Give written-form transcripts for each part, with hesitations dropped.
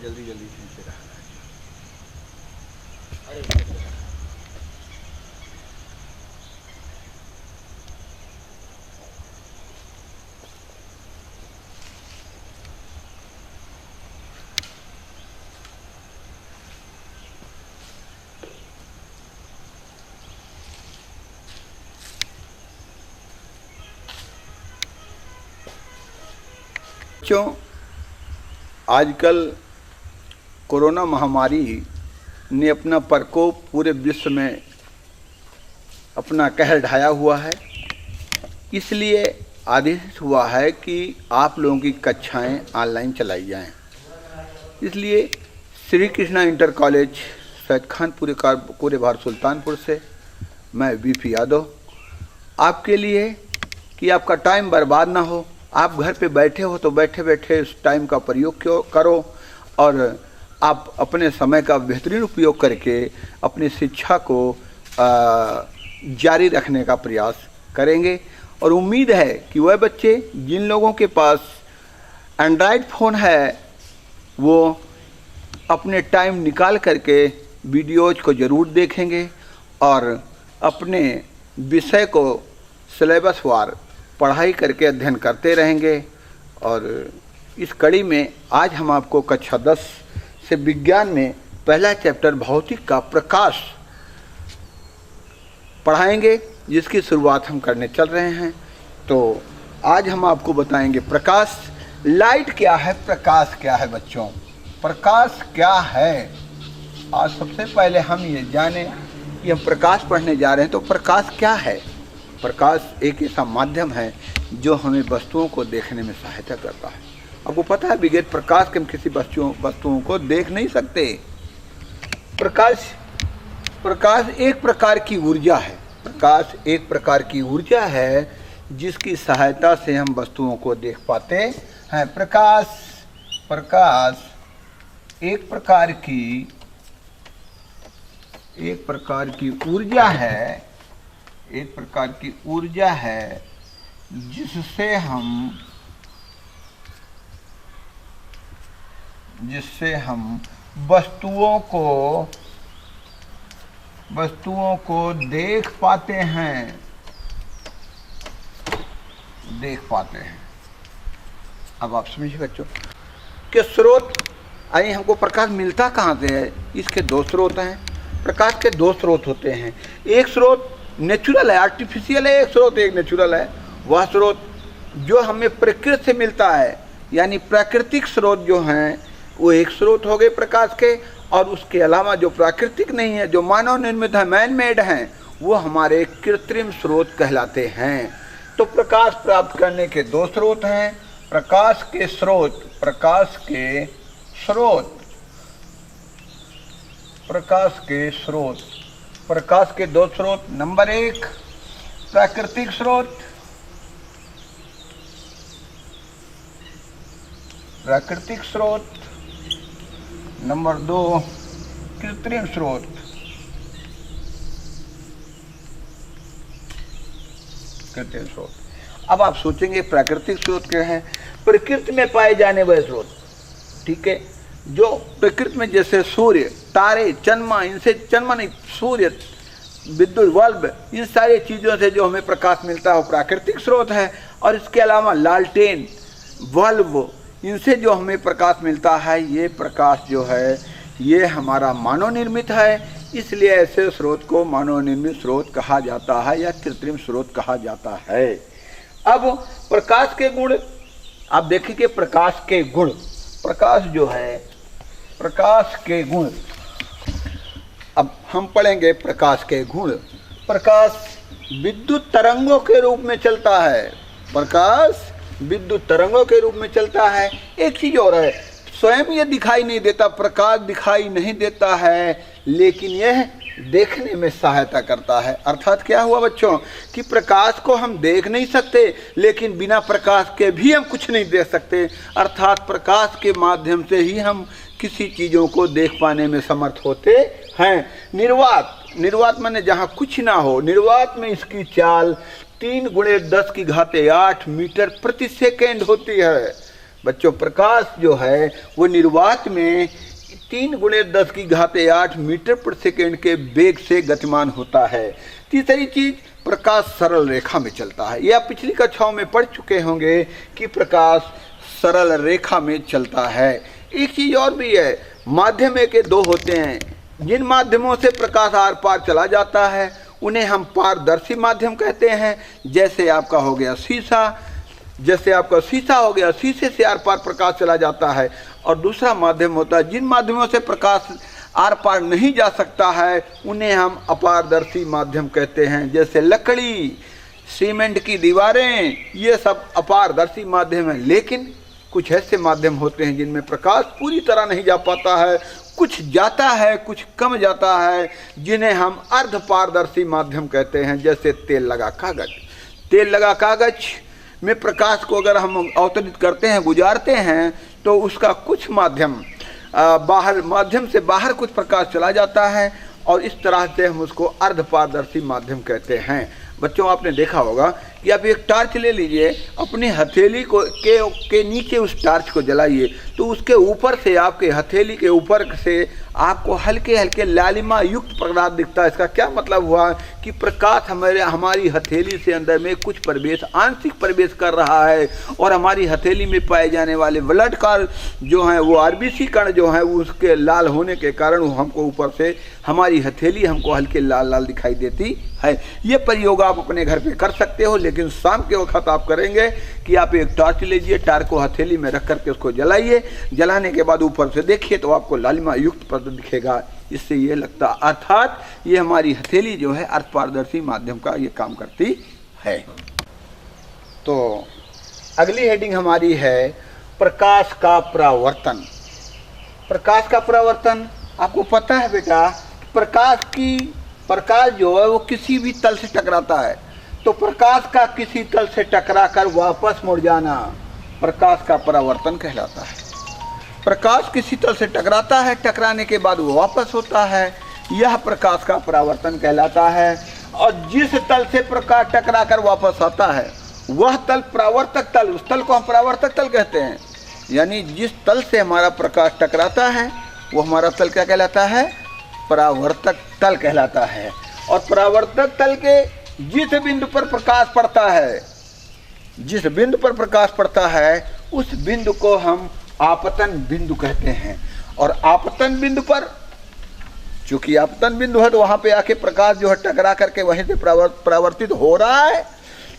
जल्दी जल्दी से रहा है। बच्चों, आजकल कोरोना महामारी ने अपना प्रकोप पूरे विश्व में अपना कहर ढाया हुआ है। इसलिए आदेश हुआ है कि आप लोगों की कक्षाएं ऑनलाइन चलाई जाएं। इसलिए श्री कृष्णा इंटर कॉलेज सैयद खानपुर पूरे भारत सुल्तानपुर से मैं वीपी यादव आपके लिए कि आपका टाइम बर्बाद ना हो, आप घर पे बैठे हो तो बैठे बैठे उस टाइम का प्रयोग करो और आप अपने समय का बेहतरीन उपयोग करके अपनी शिक्षा को जारी रखने का प्रयास करेंगे। और उम्मीद है कि वह बच्चे जिन लोगों के पास एंड्रॉयड फ़ोन है वो अपने टाइम निकाल करके वीडियोज़ को ज़रूर देखेंगे और अपने विषय को सिलेबस वार पढ़ाई करके अध्ययन करते रहेंगे। और इस कड़ी में आज हम आपको कक्षा 10 से विज्ञान में पहला चैप्टर भौतिक का प्रकाश पढ़ाएंगे, जिसकी शुरुआत हम करने चल रहे हैं। तो आज हम आपको बताएंगे प्रकाश। लाइट क्या है, प्रकाश क्या है बच्चों, प्रकाश क्या है। आज सबसे पहले हम ये जानें कि हम प्रकाश पढ़ने जा रहे हैं तो प्रकाश क्या है। प्रकाश एक ऐसा माध्यम है जो हमें वस्तुओं को देखने में सहायता करता है। आपको पता है बगैर प्रकाश के हम किसी वस्तुओं को देख नहीं सकते। प्रकाश एक प्रकार की ऊर्जा है। प्रकाश एक प्रकार की ऊर्जा है जिसकी सहायता से हम वस्तुओं को देख पाते हैं। प्रकाश एक प्रकार की ऊर्जा है, एक प्रकार की ऊर्जा है जिससे हम वस्तुओं को देख पाते हैं। अब आप समझिए बच्चों कि स्रोत आइए हमको प्रकाश मिलता कहाँ से है। इसके दो स्रोत हैं। प्रकाश के दो स्रोत होते हैं। एक स्रोत नेचुरल है, आर्टिफिशियल है, एक स्रोत एक नेचुरल है। वह स्रोत जो हमें प्रकृति से मिलता है यानी प्राकृतिक स्रोत जो हैं वो एक स्रोत हो गए प्रकाश के, और उसके अलावा जो प्राकृतिक नहीं है, जो मानव निर्मित है, मैन मेड हैं, वो हमारे कृत्रिम स्रोत कहलाते हैं। तो प्रकाश प्राप्त करने के दो स्रोत हैं। प्रकाश के दो स्रोत। नंबर एक प्राकृतिक स्रोत, नंबर दो कृत्रिम स्रोत। अब आप सोचेंगे प्राकृतिक स्रोत क्या है। प्रकृति में पाए जाने वाले स्रोत, ठीक है, जो प्रकृति में जैसे सूर्य, तारे, चंद्रमा, इनसे चंद्रमा नहीं सूर्य, विद्युत बल्ब, इन सारी चीज़ों से जो हमें प्रकाश मिलता है वो प्राकृतिक स्रोत है। और इसके अलावा लालटेन, बल्ब, इनसे जो हमें प्रकाश मिलता है ये प्रकाश जो है ये हमारा मानव निर्मित है। इसलिए ऐसे स्रोत को मानव निर्मित स्रोत कहा जाता है या कृत्रिम स्रोत कहा जाता है। अब प्रकाश के गुण आप देखेंगे। प्रकाश के गुण, प्रकाश जो है, प्रकाश के गुण, अब हम पढ़ेंगे प्रकाश के गुण। प्रकाश विद्युत तरंगों के रूप में चलता है। प्रकाश विद्युत तरंगों के रूप में चलता है। एक चीज और है, स्वयं ये दिखाई नहीं देता, प्रकाश दिखाई नहीं देता है, लेकिन यह देखने में सहायता करता है। अर्थात क्या हुआ बच्चों कि प्रकाश को हम देख नहीं सकते, लेकिन बिना प्रकाश के भी हम कुछ नहीं देख सकते। अर्थात प्रकाश के माध्यम से ही हम किसी चीज़ों को देख पाने में समर्थ होते हैं। निर्वात माने जहाँ कुछ ना हो। निर्वात में इसकी चाल 3 × 10⁸ मीटर प्रति सेकेंड होती है। बच्चों प्रकाश जो है वो निर्वात में 3 × 10⁸ मीटर प्रति सेकेंड के वेग से गतिमान होता है। तीसरी चीज, प्रकाश सरल रेखा में चलता है। यह आप पिछली कक्षाओं में पढ़ चुके होंगे कि प्रकाश सरल रेखा में चलता है। एक चीज और भी है, माध्यम के 2 होते हैं। जिन माध्यमों से प्रकाश आर पार चला जाता है उन्हें हम पारदर्शी माध्यम कहते हैं। जैसे आपका हो गया शीशा, जैसे आपका शीशा हो गया, शीशे से आर पार प्रकाश चला जाता है। और दूसरा माध्यम होता है, जिन माध्यमों से प्रकाश आर पार नहीं जा सकता है उन्हें हम अपारदर्शी माध्यम कहते हैं। जैसे लकड़ी, सीमेंट की दीवारें, ये सब अपारदर्शी माध्यम है। लेकिन कुछ ऐसे माध्यम होते हैं जिनमें प्रकाश पूरी तरह नहीं जा पाता है, कुछ जाता है, कुछ कम जाता है, जिन्हें हम अर्धपारदर्शी माध्यम कहते हैं। जैसे तेल लगा कागज, तेल लगा कागज में प्रकाश को अगर हम अवतरित करते हैं, गुजारते हैं, तो उसका कुछ माध्यम माध्यम से बाहर कुछ प्रकाश चला जाता है और इस तरह से हम उसको अर्धपारदर्शी माध्यम कहते हैं। बच्चों आपने देखा होगा कि आप एक टार्च ले लीजिए, अपनी हथेली को के नीचे उस टार्च को जलाइए तो उसके ऊपर से, आपके हथेली के ऊपर से आपको हल्के हल्के लालिमा युक्त प्रकाश दिखता है। इसका क्या मतलब हुआ कि प्रकाश हमारी हथेली से अंदर में कुछ प्रवेश, आंशिक प्रवेश कर रहा है और हमारी हथेली में पाए जाने वाले ब्लड का जो है वो आरबीसी कण जो है उसके लाल होने के कारण हमको ऊपर से हमारी हथेली हमको हल्के लाल लाल दिखाई देती है। ये प्रयोग आप अपने घर पे कर सकते हो, लेकिन शाम के वक्त आप करेंगे कि आप एक टॉर्च लीजिए, टार को हथेली में रख करके उसको जलाइए, जलाने के बाद ऊपर से देखिए तो आपको लालिमा युक्त पद दिखेगा। इससे ये लगता, अर्थात ये हमारी हथेली जो है अर्धपारदर्शी माध्यम का ये काम करती है। तो अगली हेडिंग हमारी है प्रकाश का परावर्तन। प्रकाश का परावर्तन, आपको पता है बेटा, प्रकाश जो है वो किसी भी तल से टकराता है, तो प्रकाश का किसी तल से टकराकर वापस मुड़ जाना प्रकाश का परावर्तन कहलाता है। प्रकाश किसी तल से टकराता है, टकराने के बाद वो वापस होता है, यह प्रकाश का परावर्तन कहलाता है। और जिस तल से प्रकाश टकराकर वापस आता है वह तल परावर्तक तल, उस तल को हम परावर्तक तल कहते हैं। यानी जिस तल से हमारा प्रकाश टकराता है वो हमारा तल क्या कहलाता है? परावर्तक तल कहलाता है। और परावर्तक तल के जिस बिंदु पर प्रकाश पड़ता है, जिस बिंदु पर प्रकाश पड़ता है उस बिंदु को हम आपतन बिंदु कहते हैं। और आपतन बिंदु पर, चूंकि आपतन बिंदु है तो वहां पे आके प्रकाश जो है टकरा करके वहीं से परावर्तित हो रहा है,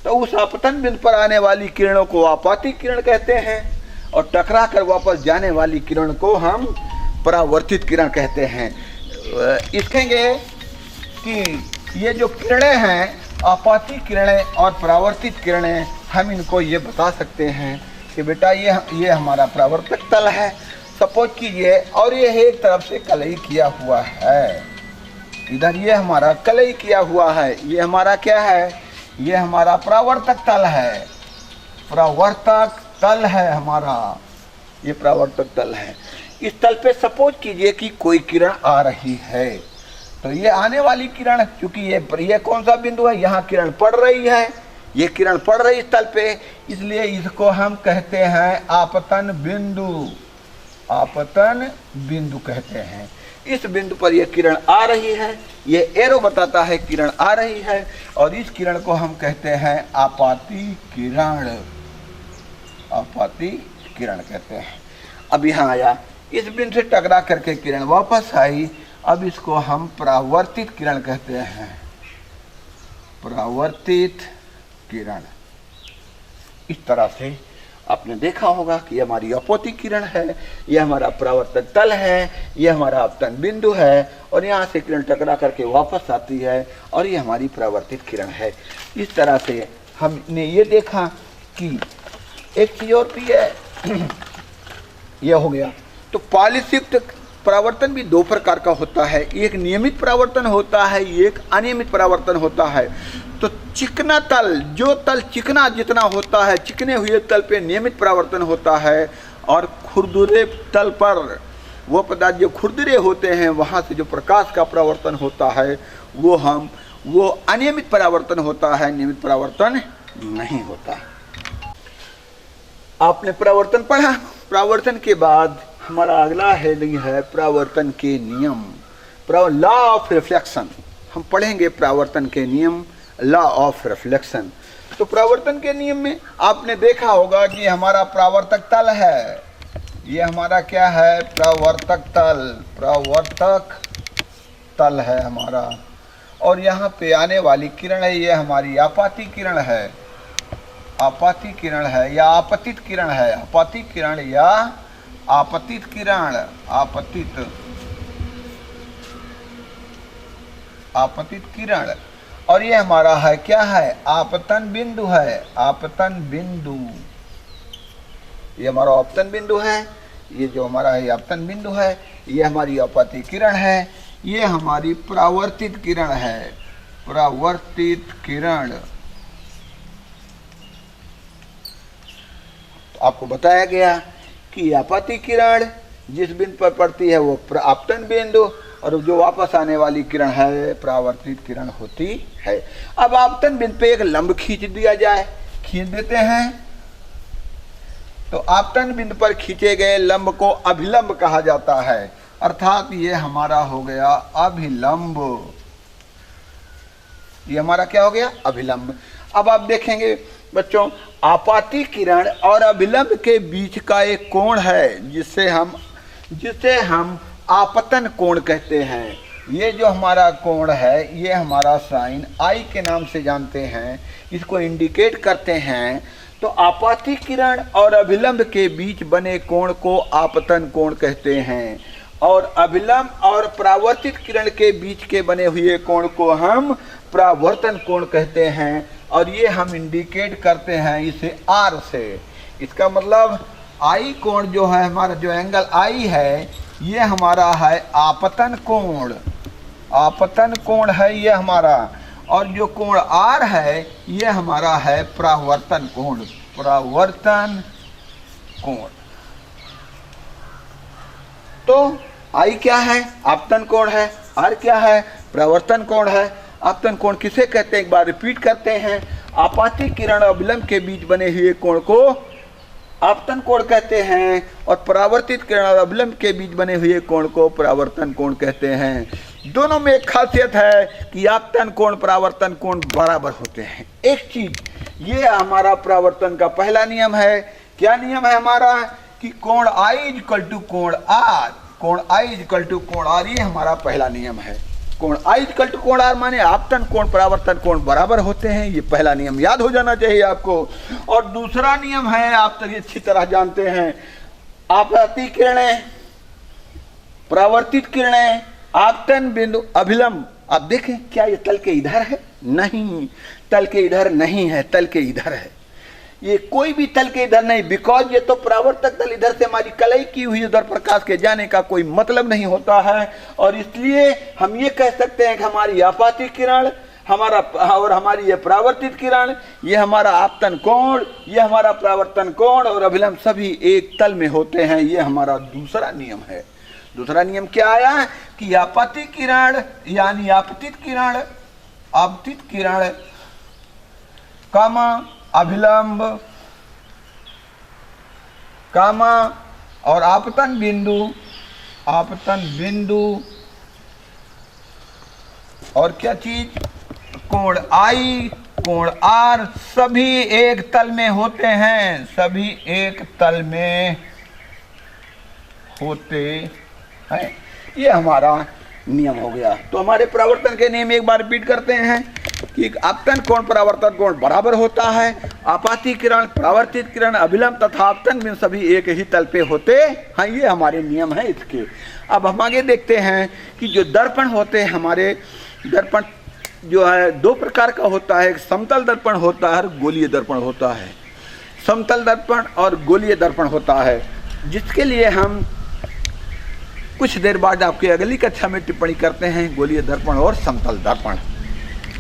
तो उस आपतन बिंदु पर आने वाली किरणों को आपातिक किरण कहते हैं और टकरा कर वापस जाने वाली किरण को हम परावर्तित किरण कहते हैं। इसकेंगे कि ये जो किरणें हैं, आपातिक किरणें और परावर्तित किरणें, हम इनको ये बता सकते हैं कि बेटा ये हमारा परावर्तक तल है, सपोज कीजिए, और ये एक तरफ से कलई किया हुआ है, इधर ये हमारा कलई किया हुआ है, ये हमारा क्या है? ये हमारा परावर्तक तल है, परावर्तक तल है हमारा, ये परावर्तक तल है। इस तल पे सपोज कीजिए कि कोई किरण आ रही है, तो ये आने वाली किरण, क्योंकि ये कौन सा बिंदु है? यहाँ किरण पड़ रही है, ये किरण पड़ रही इस तल पे, इसलिए इसको हम कहते हैं आपतन बिंदु, आपतन बिंदु कहते हैं। इस बिंदु पर यह किरण आ रही है, ये एरो बताता है किरण आ रही है, और इस किरण को हम कहते हैं आपाती किरण, आपाती किरण कहते हैं। अब यहाँ आया, इस बिंदु से टकरा करके किरण वापस आई, अब इसको हम परावर्तित किरण कहते हैं, परावर्तित किरण। इस तरह से आपने देखा होगा कि हमारी आपतित किरण है, यह हमारा परावर्तक तल है, यह हमारा आपतन बिंदु है, और यहाँ से किरण टकरा करके वापस आती है, और ये हमारी परावर्तित किरण है। इस तरह से हमने ये देखा कि एक चीज और भी है, यह हो गया। तो पॉलीशिफ्ट परावर्तन भी 2 प्रकार का होता है, एक नियमित परावर्तन होता है, एक अनियमित परावर्तन होता है। तो चिकना तल, जो तल चिकना जितना होता है, चिकने हुए तल पे नियमित परावर्तन होता है, और खुरदुरे तल पर, वो पदार्थ जो खुरदुरे होते हैं वहाँ से जो प्रकाश का परावर्तन होता है वो अनियमित परावर्तन होता है, नियमित परावर्तन नहीं होता। आपने परावर्तन पढ़ा। परावर्तन के बाद हमारा अगला हेडिंग है परावर्तन के नियम, लॉ ऑफ रिफ्लेक्शन। हम पढ़ेंगे परावर्तन के नियम, लॉ ऑफ रिफ्लेक्शन। तो परावर्तन के नियम में आपने देखा होगा कि हमारा परावर्तक तल है, ये हमारा क्या है, परावर्तक तल है हमारा, और यहाँ पे आने वाली किरण है, ये हमारी आपाती किरण है, आपाती किरण है या आपतित किरण है, आपाती किरण या आपतित किरण, आपतित किरण। और ये हमारा है क्या है, आपतन बिंदु है, आपतन बिंदु, ये हमारा आपतन बिंदु है, ये जो हमारा है आपतन बिंदु है, ये हमारी आपतित किरण है, ये हमारी परावर्तित किरण है, परावर्तित किरण। तो आपको बताया गया कि आपतित किरण जिस बिंदु पर पड़ती है वो आपतन बिंदु, और जो वापस आने वाली किरण है परावर्तित किरण होती है। अब आपतन बिंदु पे एक लंब खींच दिया जाए, खींच देते हैं, तो आपतन बिंदु पर खींचे गए लंब को अभिलंब कहा जाता है, अर्थात ये हमारा हो गया अभिलंब, ये हमारा क्या हो गया, अभिलंब। अब आप देखेंगे बच्चों, आपाती किरण और अभिलंब के बीच का एक कोण है जिसे हम आपतन कोण कहते हैं। ये जो हमारा कोण है, ये हमारा साइन आई के नाम से जानते हैं, इसको इंडिकेट करते हैं। तो आपाती किरण और अभिलंब के बीच बने कोण को आपतन कोण कहते हैं, और अभिलंब और परावर्तित किरण के बीच के बने हुए कोण को हम परावर्तन कोण कहते हैं, और ये हम इंडिकेट करते हैं इसे आर से। इसका मतलब आई कोण जो है हमारा, जो एंगल आई है, ये हमारा है आपतन कोण, आपतन कोण है ये हमारा, और जो कोण आर है ये हमारा है परावर्तन कोण, परावर्तन कोण। तो आई क्या है, आपतन कोण है, आर क्या है, परावर्तन कोण है। आपतन कोण किसे कहते हैं, एक बार रिपीट करते हैं, आपाती किरण और अभिलंब के बीच बने हुए कोण को आपतन कोण कहते हैं, और परावर्तित किरण और अभिलंब के बीच बने हुए कोण को परावर्तन कोण कहते हैं। दोनों में एक खासियत है कि आपतन कोण परावर्तन कोण बराबर होते हैं। एक चीज, ये हमारा परावर्तन का पहला नियम है। क्या नियम है हमारा, कि कोण आई इक्वल टू कोण आर, कोण आई इक्वल टू कोण आर, ये हमारा पहला नियम है। कोण आई इक्वल टू कोण आर माने आपतन कोण परावर्तन कोण बराबर होते हैं, ये पहला नियम याद हो जाना चाहिए आपको। और दूसरा नियम है, आप तो अच्छी तरह जानते हैं, आपतित किरणें, परावर्तित किरणें, आपतन बिंदु, अभिलंब। आप देखें क्या ये तल के इधर है, नहीं, तल के इधर नहीं है, तल के इधर है, ये कोई भी तल के इधर नहीं, बिकॉज ये तो परावर्तक तल इधर से हमारी कलई की हुई, उधर प्रकाश के जाने का कोई मतलब नहीं होता है। और इसलिए हम ये कह सकते हैं कि हमारी आपातित किरण, हमारा और हमारी ये परावर्तित किरण, ये हमारा आपतन कोण, ये हमारा परावर्तन कोण और अभिलंब सभी एक तल में होते हैं। ये हमारा दूसरा नियम है। दूसरा नियम क्या आया कि आपातित किरण यानी आपतित किरण, आपतित किरण कामा अभिलंब कामा और आपतन बिंदु, आपतन बिंदु और क्या चीज, कोण आई, कोण आर, सभी एक तल में होते हैं, सभी एक तल में होते हैं। ये हमारा नियम हो गया। तो हमारे परावर्तन के नियम एक बार रिपीट करते हैं कि आपतन कोण परावर्तन कोण बराबर होता है, आपाती किरण, परावर्तित किरण, अभिलंब तथा आपतन बिंदु सभी एक ही तल पे होते हैं। ये हमारे नियम हैं इसके। अब हम आगे देखते हैं कि जो दर्पण होते हैं हमारे, दर्पण जो है दो प्रकार का होता है, एक समतल दर्पण होता है और गोलीय दर्पण होता है। समतल दर्पण और गोलीय दर्पण होता है, जिसके लिए हम कुछ देर बाद आपकी अगली कक्षा में टिप्पणी करते हैं, गोलीय दर्पण और समतल दर्पण।